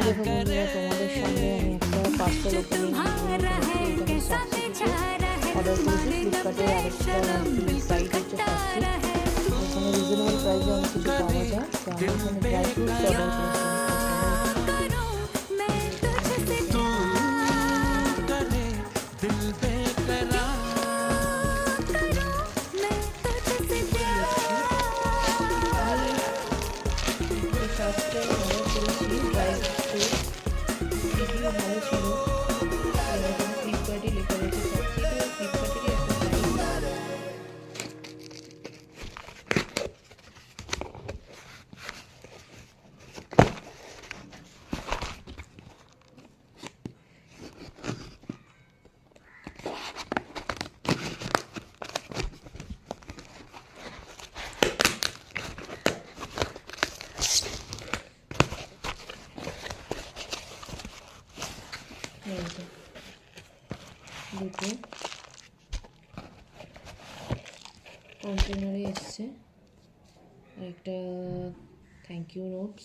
দেখো বন্ধুরা, তোমাদের সামনে আমি একটা পার্সেল ওপেনিং অর্ডার করেছি ফ্লিপকার্টে। আরেকটা সাইট হচ্ছে ফার্স্টে, এখানে রিজনেবল প্রাইসে অনেক কিছু পাওয়া যায়। তো আমি এখানে ড্রাই ফ্রুটস অর্ডার করেছি। ফার্স্টে অর্ডার করেছি ড্রাই ফ্রুট, রিভিউ ভালো ছিল। এরকম ফ্লিপকার্টে লেখা রয়েছে, সব থেকে ফ্লিপকার্টেরই একটা সাইট। দুটো কন্টেনারে এসছে, আর একটা থ্যাংক ইউ নোটস।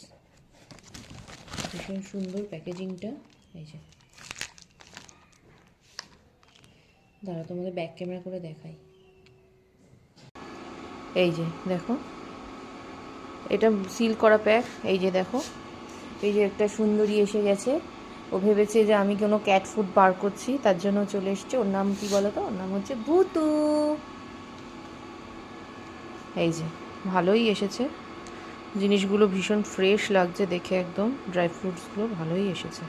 ভীষণ সুন্দর প্যাকেজিংটা। এই যে দাঁড়া, তোমাদের ব্যাক ক্যামেরা করে দেখাই। এই যে দেখো, এটা সিল করা প্যাক। এই যে দেখো, এই যে একটা সুন্দরী এসে গেছে। ও ভেবেছে যে আমি কোনো ক্যাট ফুড বার করছি, তার জন্য চলে এসছে। ওর নাম কি বলো তো? ওর নাম হচ্ছে ভূতু। এই যে ভালোই এসেছে, জিনিসগুলো ভীষণ ফ্রেশ লাগছে দেখে, একদম ড্রাই ফ্রুটসগুলো ভালোই এসেছে।